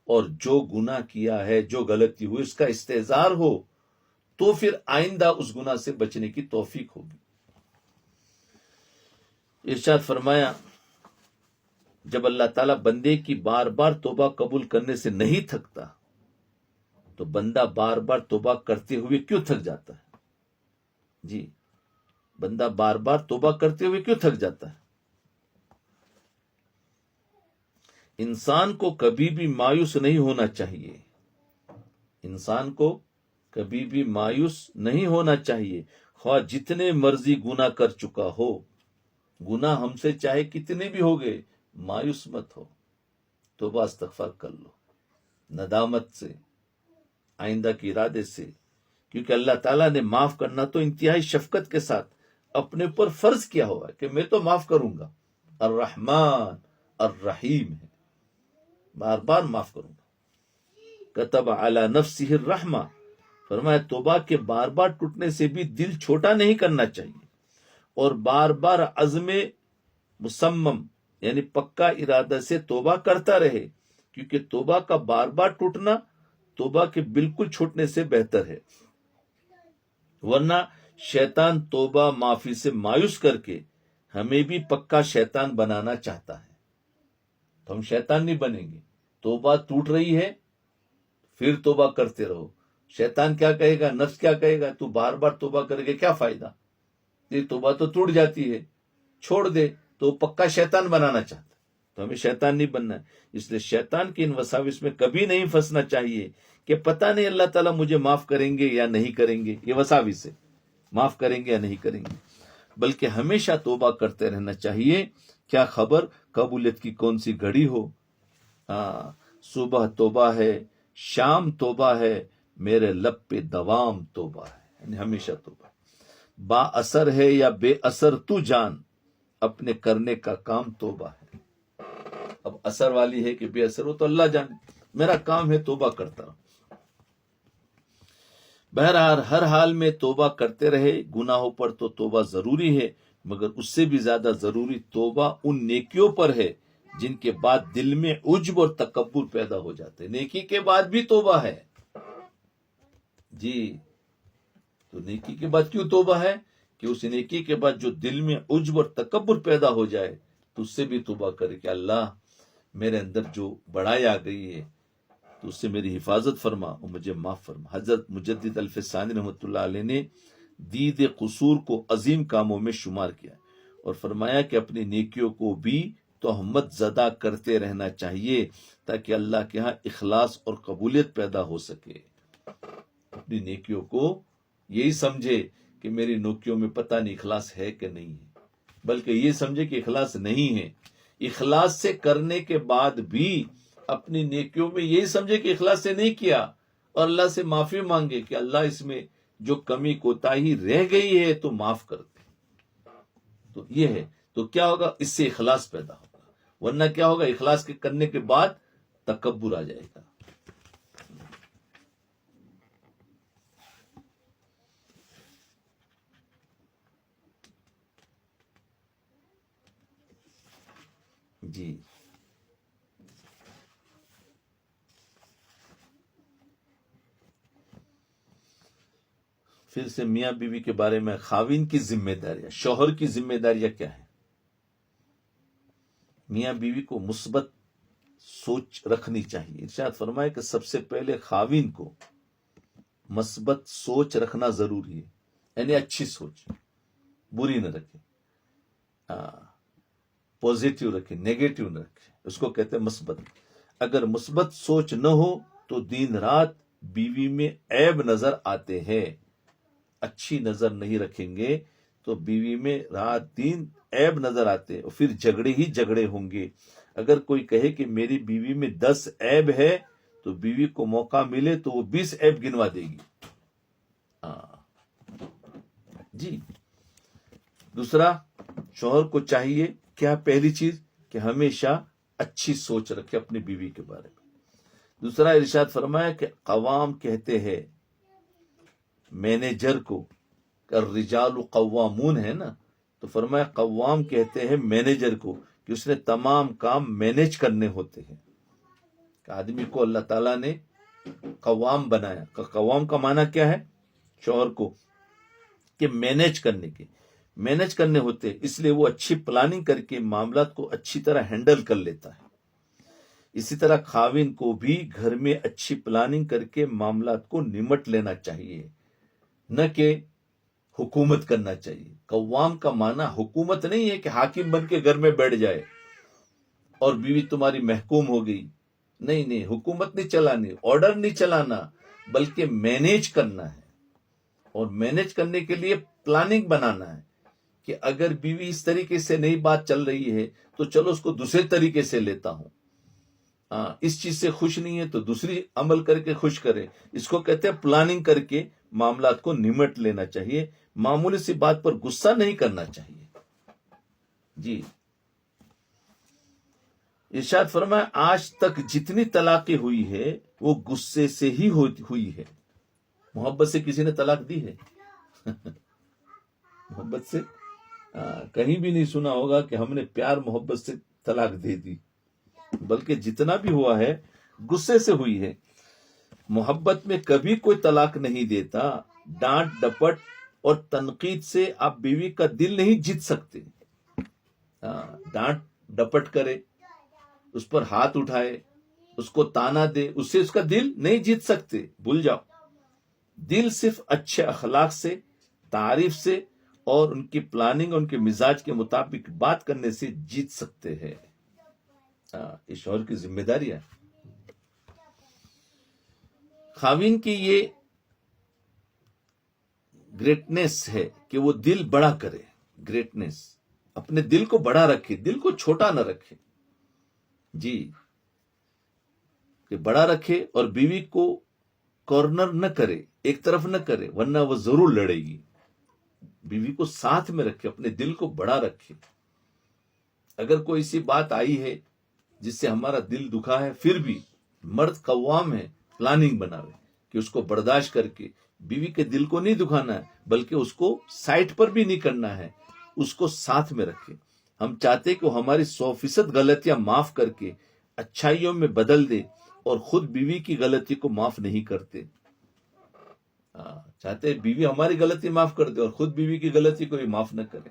اور جو گناہ کیا ہے، جو غلطی ہوئی، اس کا استحضار ہو، تو پھر آئندہ اس گناہ سے بچنے کی توفیق ہوگی. ارشاد فرمایا جب اللہ تعالیٰ بندے کی بار بار توبہ قبول کرنے سے نہیں تھکتا تو بندہ بار بار توبہ کرتے ہوئے کیوں تھک جاتا ہے؟ جی، بندہ بار بار توبہ کرتے ہوئے کیوں تھک جاتا ہے؟ انسان کو کبھی بھی مایوس نہیں ہونا چاہیے. انسان کو کبھی بھی مایوس نہیں ہونا چاہیے، خواہ جتنے مرضی گناہ کر چکا ہو. گناہ ہم سے چاہے کتنے بھی ہو گئے، مایوس مت ہو، توبہ استغفار کر لو ندامت سے، آئندہ کے ارادے سے. کیونکہ اللہ تعالیٰ نے معاف کرنا تو انتہائی شفقت کے ساتھ اپنے اوپر فرض کیا ہوا ہے کہ میں تو معاف کروں گا. الرحمن الرحیم ہے، بار بار معاف کروں گا. کتب علی نفسہ الرحمہ، فرمایا توبہ کے بار بار ٹوٹنے سے بھی دل چھوٹا نہیں کرنا چاہیے، اور بار بار عزم مصمم یعنی پکا ارادہ سے توبہ کرتا رہے. کیونکہ توبہ کا بار بار ٹوٹنا توبہ کے بالکل چھوٹنے سے بہتر ہے. ورنہ شیطان توبہ معافی سے مایوس کر کے ہمیں بھی پکا شیطان بنانا چاہتا ہے. تو ہم شیطان نہیں بنیں گے. توبہ ٹوٹ رہی ہے پھر توبہ کرتے رہو. شیطان کیا کہے گا، نفس کیا کہے گا، تو بار بار توبہ کرے گا کیا فائدہ، یہ توبہ تو ٹوٹ جاتی ہے، چھوڑ دے. تو پکا شیطان بنانا چاہتا ہے. تو ہمیں شیطان نہیں بننا ہے. اس لیے شیطان کی ان وساوس میں کبھی نہیں پھنسنا چاہیے کہ پتہ نہیں اللہ تعالیٰ مجھے معاف کریں گے یا نہیں کریں گے. یہ وساوس ہے، معاف کریں گے یا نہیں کریں گے. بلکہ ہمیشہ توبہ کرتے رہنا چاہیے. کیا خبر قبولیت کی کون سی گھڑی ہو. صبح توبہ ہے، شام توبہ ہے، میرے لب پہ دوام توبہ ہے. یعنی ہمیشہ توبہ. با اثر ہے یا بے اثر تو جان، اپنے کرنے کا کام توبہ ہے. اب اثر والی ہے کہ بے اثر ہو تو اللہ جانے، میرا کام ہے توبہ کرتا ہوں. بہرحال ہر حال میں توبہ کرتے رہے. گناہوں پر تو توبہ ضروری ہے، مگر اس سے بھی زیادہ ضروری توبہ ان نیکیوں پر ہے جن کے بعد دل میں عجب اور تکبر پیدا ہو جاتے. نیکی کے بعد بھی توبہ ہے. جی، تو نیکی کے بعد کیوں توبہ ہے؟ کہ اس نیکی کے بعد جو دل میں عجب اور تکبر پیدا ہو جائے تو اس سے بھی توبہ کرے کہ اللہ میرے اندر جو بڑائی آ گئی ہے تو اس سے میری حفاظت فرما اور مجھے معاف فرما. حضرت مجدد الف ثانی رحمۃ اللہ علیہ نے دید قصور کو عظیم کاموں میں شمار کیا اور فرمایا کہ اپنی نیکیوں کو بھی تہمت زدہ کرتے رہنا چاہیے تاکہ اللہ کے ہاں اخلاص اور قبولیت پیدا ہو سکے. اپنی نیکیوں کو یہی سمجھے کہ میری نیکیوں میں پتہ نہیں اخلاص ہے کہ نہیں ہے، بلکہ یہ سمجھے کہ اخلاص نہیں ہے. اخلاص سے کرنے کے بعد بھی اپنی نیکیوں میں یہی سمجھے کہ اخلاص سے نہیں کیا، اور اللہ سے معافی مانگے کہ اللہ اس میں جو کمی کوتاہی رہ گئی ہے تو معاف کر دے. تو یہ ہے. تو کیا ہوگا؟ اس سے اخلاص پیدا ہوگا. ورنہ کیا ہوگا؟ اخلاص کے کرنے کے بعد تکبر آ جائے گا. جی، پھر سے میاں بیوی کے بارے میں خاوند کی ذمہ داریاں، شوہر کی ذمہ داریاں کیا ہیں؟ میاں بیوی کو مثبت سوچ رکھنی چاہیے. ارشاد فرمائے کہ سب سے پہلے خاوند کو مثبت سوچ رکھنا ضروری ہے. یعنی اچھی سوچ، بری نہ رکھے، پوزیٹو رکھے، نیگیٹو نہ رکھے. اس کو کہتے ہیں مثبت. اگر مثبت سوچ نہ ہو تو دن رات بیوی میں عیب نظر آتے ہیں. اچھی نظر نہیں رکھیں گے تو بیوی میں رات دن عیب نظر آتے اور پھر جھگڑے ہی جھگڑے ہوں گے. اگر کوئی کہے کہ میری بیوی میں 10 عیب ہے تو بیوی کو موقع ملے تو وہ 20 عیب گنوا دے گی. جی. دوسرا، شوہر کو چاہیے کیا؟ پہلی چیز کہ ہمیشہ اچھی سوچ رکھے اپنی بیوی کے بارے میں. دوسرا ارشاد فرمایا کہ قوام کہتے ہیں مینیجر کو، الرجال قوامون ہے نا، تو فرمایا قوام کہتے ہیں مینیجر کو کہ اس نے تمام کام مینیج کرنے ہوتے ہیں. کہ آدمی کو اللہ تعالیٰ نے قوام بنایا. قوام کا معنی کیا ہے؟ شوہر کو کہ مینیج کرنے ہوتے، اس لیے وہ اچھی پلاننگ کر کے معاملات کو اچھی طرح ہینڈل کر لیتا ہے. اسی طرح خاوند کو بھی گھر میں اچھی پلاننگ کر کے معاملات کو نمٹ لینا چاہیے، نہ کہ حکومت کرنا چاہیے. قوام کا معنی حکومت نہیں ہے کہ حاکم بن کے گھر میں بیٹھ جائے اور بیوی تمہاری محکوم ہو گئی. نہیں، حکومت نہیں چلانی، آرڈر نہیں چلانا، بلکہ مینیج کرنا ہے. اور مینیج کرنے کے لیے پلاننگ بنانا ہے کہ اگر بیوی اس طریقے سے نئی بات چل رہی ہے تو چلو اس کو دوسرے طریقے سے لیتا ہوں. اس چیز سے خوش نہیں ہے تو دوسری عمل کر کے خوش کرے. اس کو کہتے ہیں پلاننگ کر کے معاملات کو نمٹ لینا چاہیے. معمولی سی بات پر غصہ نہیں کرنا چاہیے. جی. ارشاد فرمایا آج تک جتنی طلاقیں ہوئی ہے وہ غصے سے ہی ہوئی ہے. محبت سے کسی نے طلاق دی ہے؟ محبت سے کہیں بھی نہیں سنا ہوگا کہ ہم نے پیار محبت سے طلاق دے دی، بلکہ جتنا بھی ہوا ہے غصے سے ہوئی ہے. محبت میں کبھی کوئی طلاق نہیں دیتا. ڈانٹ ڈپٹ اور تنقید سے آپ بیوی کا دل نہیں جیت سکتے. ڈانٹ ڈپٹ کرے، اس پر ہاتھ اٹھائے، اس کو تانا دے، اس سے اس کا دل نہیں جیت سکتے. بھول جاؤ. دل صرف اچھے اخلاق سے، تعریف سے اور ان کی پلاننگ، ان کے مزاج کے مطابق بات کرنے سے جیت سکتے ہیں. یہ شوہر کی ذمہ داری ہے. خاوند کی یہ گریٹنس ہے کہ وہ دل بڑا کرے. گریٹنس، اپنے دل کو بڑا رکھے، دل کو چھوٹا نہ رکھے. جی، کہ بڑا رکھے اور بیوی کو کارنر نہ کرے، ایک طرف نہ کرے، ورنہ وہ ضرور لڑے گی. بیوی کو ساتھ میں رکھے، اپنے دل کو بڑا رکھے. اگر کوئی سی بات آئی ہے جس سے ہمارا دل دکھا ہے، پھر بھی مرد قوام ہے، پلاننگ بناوے کہ اس کو برداشت کر کے بیوی کے دل کو نہیں دکھانا ہے، بلکہ اس کو سائٹ پر بھی نہیں کرنا ہے، اس کو ساتھ میں رکھے. ہم چاہتے کہ وہ ہماری 100% غلطیاں معاف کر کے اچھائیوں میں بدل دے، اور خود بیوی کی غلطی کو معاف نہیں کرتے. چاہتے بیوی ہماری غلطی معاف کر دے اور خود بیوی کی غلطی کو بھی معاف نہ کرے.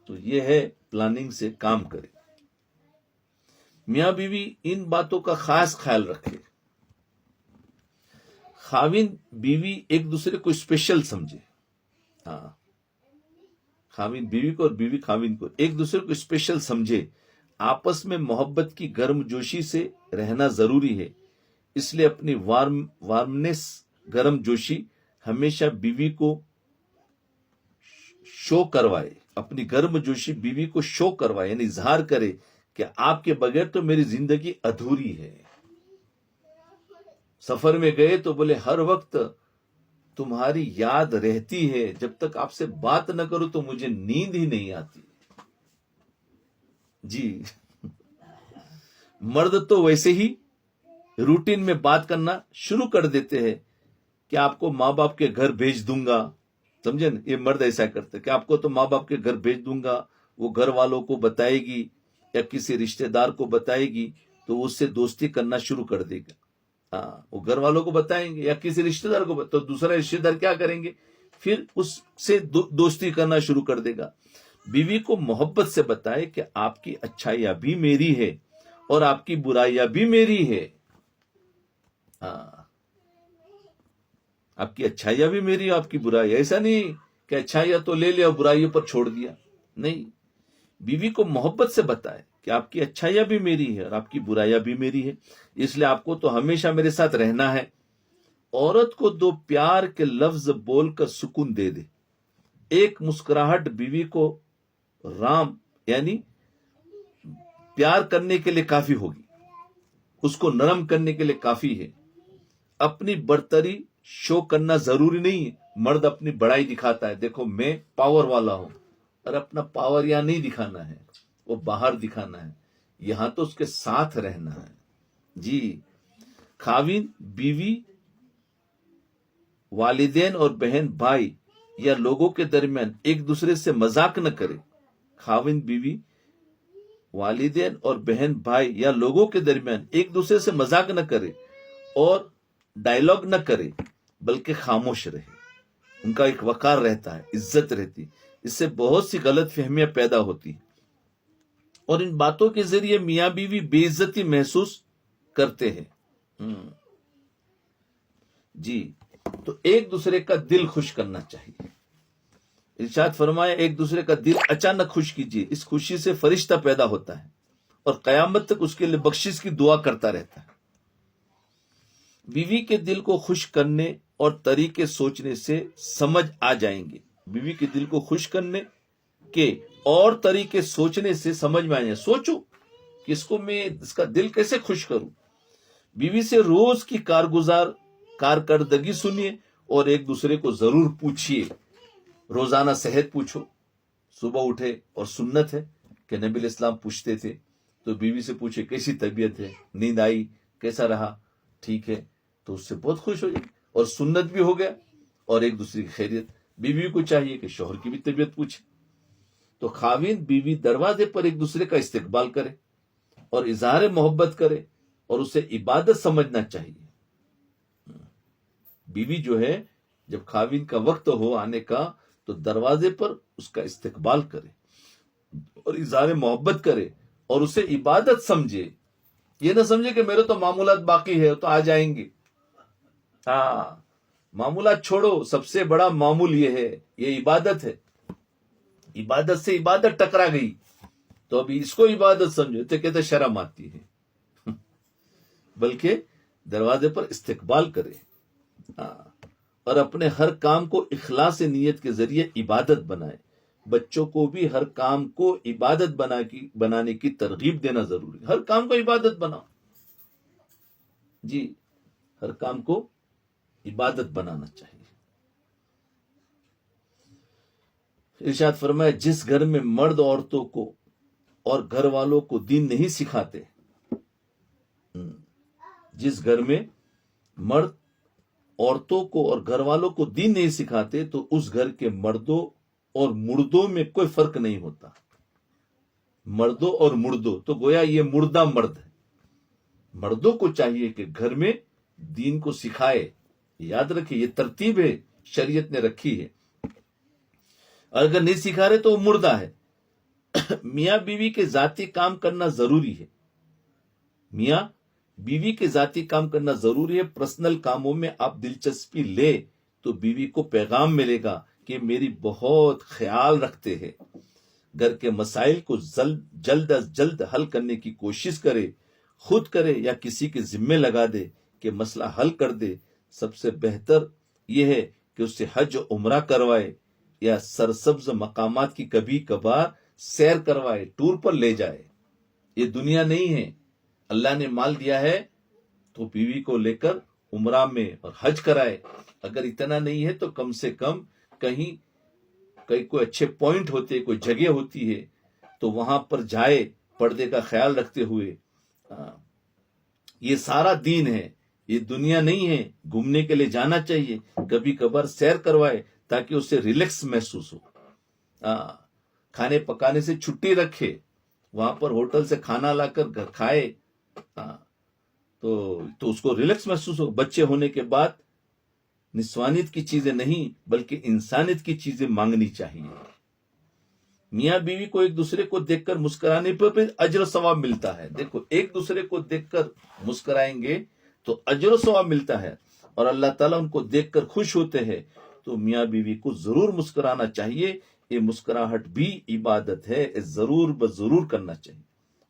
تو یہ ہے پلاننگ سے کام کرے. میاں بیوی ان باتوں کا خاص خیال رکھے. خاوند بیوی ایک دوسرے کو اسپیشل سمجھے. خاوند بیوی کو اور بیوی خاوند کو ایک دوسرے کو اسپیشل سمجھے. آپس میں محبت کی گرم جوشی سے رہنا ضروری ہے. اس لیے اپنی وارمنس، گرم جوشی ہمیشہ بیوی کو شو کروائے. اپنی گرم جوشی بیوی کو شو کروائے، یعنی اظہار کرے کہ آپ کے بغیر تو میری زندگی ادھوری ہے. سفر میں گئے تو بولے ہر وقت تمہاری یاد رہتی ہے، جب تک آپ سے بات نہ کروں تو مجھے نیند ہی نہیں آتی. جی. مرد تو ویسے ہی روٹین میں بات کرنا شروع کر دیتے ہیں کہ آپ کو ماں باپ کے گھر بھیج دوں گا. سمجھے نا، یہ مرد ایسا کرتے کہ آپ کو تو ماں باپ کے گھر بھیج دوں گا. وہ گھر والوں کو بتائے گی یا کسی رشتہ دار کو بتائے گی تو اس سے دوستی کرنا شروع کر دے گا. وہ گھر والوں کو بتائیں گے یا کسی رشتہ دار کو تو دوسرا رشتہ دار کیا کریں گے؟ پھر اس سے دوستی کرنا شروع کر دے گا. بیوی کو محبت سے بتائے کہ آپ کی اچھائیاں بھی میری ہے اور آپ کی برائیاں بھی میری ہے. آپ کی اچھائیاں بھی میری، آپ کی برائی. ایسا نہیں کہ اچھائیاں تو لے لیا اور برائیوں پر چھوڑ دیا. نہیں، بیوی کو محبت سے بتائے کہ آپ کی اچھائیاں بھی میری ہے اور آپ کی برائیاں بھی میری ہے، اس لیے آپ کو تو ہمیشہ میرے ساتھ رہنا ہے۔ عورت کو دو پیار کے لفظ بول کر سکون دے دے، ایک مسکراہٹ بیوی کو رام یعنی پیار کرنے کے لیے کافی ہوگی، اس کو نرم کرنے کے لیے کافی ہے۔ اپنی برتری شو کرنا ضروری نہیں ہے، مرد اپنی بڑائی دکھاتا ہے، دیکھو میں پاور والا ہوں، اور اپنا پاور یہاں نہیں دکھانا ہے، وہ باہر دکھانا ہے، یہاں تو اس کے ساتھ رہنا ہے۔ جی، خاوند بیوی، والدین اور بہن بھائی یا لوگوں کے درمیان ایک دوسرے سے مذاق نہ کرے۔ خاوند بیوی، والدین اور بہن بھائی یا لوگوں کے درمیان ایک دوسرے سے مذاق نہ کرے اور ڈائلاگ نہ کرے، بلکہ خاموش رہے۔ ان کا ایک وقار رہتا ہے، عزت رہتی، اس سے بہت سی غلط فہمیاں پیدا ہوتی ہیں، اور ان باتوں کے ذریعے میاں بیوی بے عزتی محسوس کرتے ہیں۔ جی، تو ایک دوسرے کا دل خوش کرنا چاہیے۔ ارشاد فرمایا ایک دوسرے کا دل اچانک خوش کیجیے، اس خوشی سے فرشتہ پیدا ہوتا ہے اور قیامت تک اس کے لیے بخشش کی دعا کرتا رہتا ہے۔ بیوی کے دل کو خوش کرنے اور طریقے سوچنے سے سمجھ آ جائیں گے، بیوی کے دل کو خوش کرنے کے اور طریقے سوچنے سے سمجھ میں آ جائیں۔ سوچو کہ اس کو میں اس کا دل کیسے خوش کروں۔ بیوی سے روز کی کارکردگی سنیے اور ایک دوسرے کو ضرور پوچھیے، روزانہ صحت پوچھو، صبح اٹھے، اور سنت ہے کہ نبی علیہ السلام پوچھتے تھے، تو بیوی سے پوچھے کیسی طبیعت ہے، نیند آئی، کیسا رہا، ٹھیک ہے، تو اس سے بہت خوش ہو جائے، اور سنت بھی ہو گیا، اور ایک دوسرے کی خیریت۔ بیوی کو چاہیے کہ شوہر کی بھی طبیعت پوچھے۔ تو خاوند بیوی دروازے پر ایک دوسرے کا استقبال کرے اور اظہار محبت کرے، اور اسے عبادت سمجھنا چاہیے۔ بیوی جو ہے جب خاوند کا وقت ہو آنے کا تو دروازے پر اس کا استقبال کرے اور اظہار محبت کرے اور اسے عبادت سمجھے، یہ نہ سمجھے کہ میرے تو معمولات باقی ہے تو آ جائیں گے۔ ہاں، معمولات چھوڑو، سب سے بڑا معمول یہ ہے، یہ عبادت ہے۔ عبادت سے عبادت ٹکرا گئی تو ابھی اس کو عبادت سمجھو تو کہتے شرم آتی ہے، بلکہ دروازے پر استقبال کرے، اور اپنے ہر کام کو اخلاص نیت کے ذریعے عبادت بنائے۔ بچوں کو بھی ہر کام کو عبادت بنانے کی ترغیب دینا ضروری ہے، ہر کام کو عبادت بناؤ۔ جی، ہر کام کو عبادت بنانا چاہیے۔ ارشاد فرمایا جس گھر میں مرد عورتوں کو اور گھر والوں کو دین نہیں سکھاتے، جس گھر میں مرد عورتوں کو اور گھر والوں کو دین نہیں سکھاتے تو اس گھر کے مردوں اور مردوں میں کوئی فرق نہیں ہوتا۔ مردوں اور مردوں تو گویا یہ مردہ مرد ہے۔ مردوں کو چاہیے کہ گھر میں دین کو سکھائے، یاد رکھیں یہ ترتیب ہے شریعت نے رکھی ہے، اگر نہیں سکھا رہے تو وہ مردہ ہے۔ میاں بیوی کے ذاتی کام کرنا ضروری ہے، میاں بیوی کے ذاتی کام کرنا ضروری ہے۔ پرسنل کاموں میں آپ دلچسپی لے تو بیوی کو پیغام ملے گا کہ میری بہت خیال رکھتے ہیں۔ گھر کے مسائل کو جلد از جلد حل کرنے کی کوشش کرے، خود کرے یا کسی کے ذمے لگا دے کہ مسئلہ حل کر دے۔ سب سے بہتر یہ ہے کہ اس سے حج و عمرہ کروائے یا سرسبز مقامات کی کبھی کبھار سیر کروائے، ٹور پر لے جائے۔ یہ دنیا نہیں ہے، اللہ نے مال دیا ہے تو بیوی کو لے کر عمرہ میں اور حج کرائے۔ اگر اتنا نہیں ہے تو کم سے کم کہیں کوئی اچھے پوائنٹ ہوتے، کوئی جگہ ہوتی ہے تو وہاں پر جائے، پردے کا خیال رکھتے ہوئے۔ یہ سارا دین ہے، یہ دنیا نہیں ہے۔ گھومنے کے لیے جانا چاہیے، کبھی کبھار سیر کروائے تاکہ اسے ریلیکس محسوس ہو۔ کھانے پکانے سے چھٹی رکھے، وہاں پر ہوٹل سے کھانا لا کر گھر کھائے، تو اس کو ریلیکس محسوس ہو۔ بچے ہونے کے بعد نسوانیت کی چیزیں نہیں بلکہ انسانیت کی چیزیں مانگنی چاہیے۔ میاں بیوی کو ایک دوسرے کو دیکھ کر مسکرانے پر بھی اجر و ثواب ملتا ہے۔ دیکھو ایک دوسرے کو دیکھ کر مسکرائیں گے تو اجر و ثواب ملتا ہے، اور اللہ تعالیٰ ان کو دیکھ کر خوش ہوتے ہیں۔ تو میاں بیوی کو ضرور مسکرانا چاہیے، یہ مسکراہٹ بھی عبادت ہے، ضرور بضرور کرنا چاہیے۔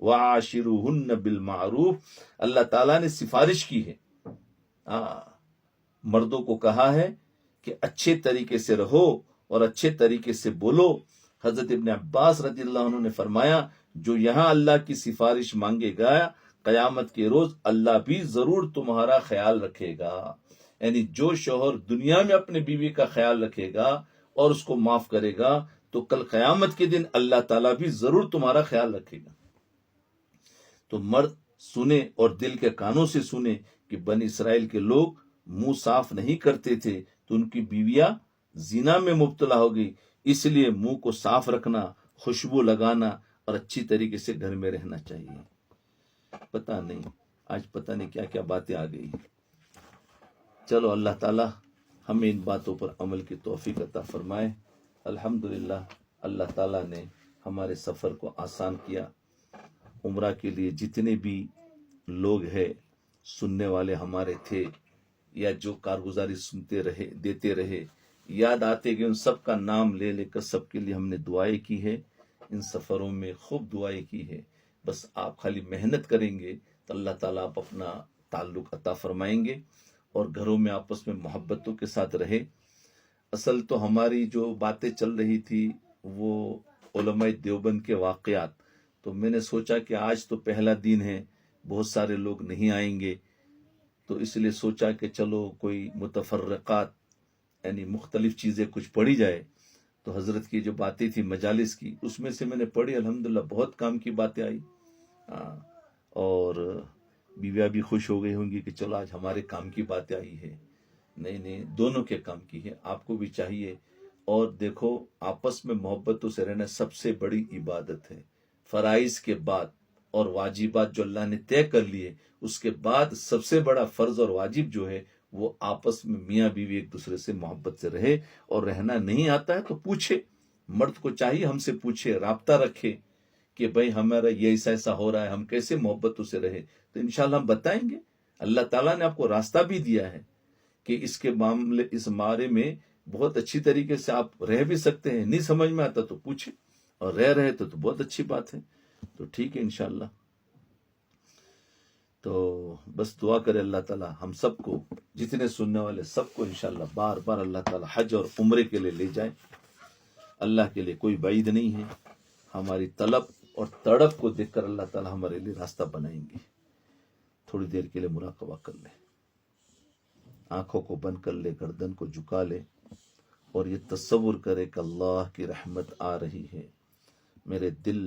وعاشروہن بالمعروف، اللہ تعالیٰ نے سفارش کی ہے، مردوں کو کہا ہے کہ اچھے طریقے سے رہو اور اچھے طریقے سے بولو۔ حضرت ابن عباس رضی اللہ عنہ نے فرمایا جو یہاں اللہ کی سفارش مانگے گا قیامت کے روز اللہ بھی ضرور تمہارا خیال رکھے گا۔ یعنی جو شوہر دنیا میں اپنے بیوی کا خیال رکھے گا اور اس کو معاف کرے گا تو کل قیامت کے دن اللہ تعالیٰ بھی ضرور تمہارا خیال رکھے گا۔ تو مرد سنے اور دل کے کانوں سے سنے کہ بنی اسرائیل کے لوگ منہ صاف نہیں کرتے تھے تو ان کی بیویاں زنا میں مبتلا ہو گئی، اس لیے منہ کو صاف رکھنا، خوشبو لگانا اور اچھی طریقے سے گھر میں رہنا چاہیے۔ پتہ نہیں آج پتہ نہیں کیا کیا باتیں آ گئی۔ چلو اللہ تعالی ہمیں ان باتوں پر عمل کی توفیق عطا فرمائے۔ الحمدللہ اللہ تعالیٰ نے ہمارے سفر کو آسان کیا۔ عمرہ کے لیے جتنے بھی لوگ ہیں سننے والے ہمارے تھے یا جو کارگزاری سنتے رہے دیتے رہے یاد آتے گئے، ان سب کا نام لے لے کر سب کے لیے ہم نے دعائیں کی ہے، ان سفروں میں خوب دعائیں کی ہے۔ بس آپ خالی محنت کریں گے تو اللہ تعالیٰ آپ اپنا تعلق عطا فرمائیں گے اور گھروں میں آپس میں محبتوں کے ساتھ رہے۔ اصل تو ہماری جو باتیں چل رہی تھی وہ علماء دیوبند کے واقعات، تو میں نے سوچا کہ آج تو پہلا دن ہے، بہت سارے لوگ نہیں آئیں گے، تو اس لیے سوچا کہ چلو کوئی متفرقات یعنی مختلف چیزیں کچھ پڑھی جائے۔ تو حضرت کی جو باتیں تھی مجالس کی، اس میں سے میں نے پڑھی، الحمدللہ بہت کام کی باتیں آئی، اور بیویاں بھی خوش ہو گئی ہوں گی کہ چلو آج ہمارے کام کی باتیں آئی ہے۔ نہیں دونوں کے کام کی ہے، آپ کو بھی چاہیے۔ اور دیکھو آپس میں محبتوں سے رہنا سب سے بڑی عبادت ہے۔ فرائض کے بعد اور واجبات جو اللہ نے طے کر لیے، اس کے بعد سب سے بڑا فرض اور واجب جو ہے وہ آپس میں میاں بیوی ایک دوسرے سے محبت سے رہے، اور رہنا نہیں آتا ہے تو پوچھے، مرد کو چاہیے ہم سے پوچھے، رابطہ رکھے کہ بھائی ہمارا یہ ایسا ہو رہا ہے، ہم کیسے محبتوں سے رہے، تو انشاءاللہ ہم بتائیں گے۔ اللہ تعالیٰ نے آپ کو راستہ بھی دیا ہے کہ اس کے معاملے اس بارے میں بہت اچھی طریقے سے آپ رہ بھی سکتے ہیں، نہیں سمجھ میں آتا تو پوچھے، اور رہ رہے تو بہت اچھی بات ہے۔ تو ٹھیک ہے انشاءاللہ، تو بس دعا کرے اللہ تعالیٰ ہم سب کو، جتنے سننے والے سب کو انشاءاللہ بار بار اللہ تعالیٰ حج اور عمرے کے لیے لے جائے۔ اللہ کے لیے کوئی بعید نہیں ہے، ہماری طلب اور تڑپ کو دیکھ کر اللہ تعالیٰ ہمارے لیے راستہ بنائیں گے۔ تھوڑی دیر کے لیے مراقبہ کر لے، آنکھوں کو بند کر لے، گردن کو جھکا لے، اور یہ تصور کرے کہ اللہ کی رحمت آ رہی ہے، میرے دل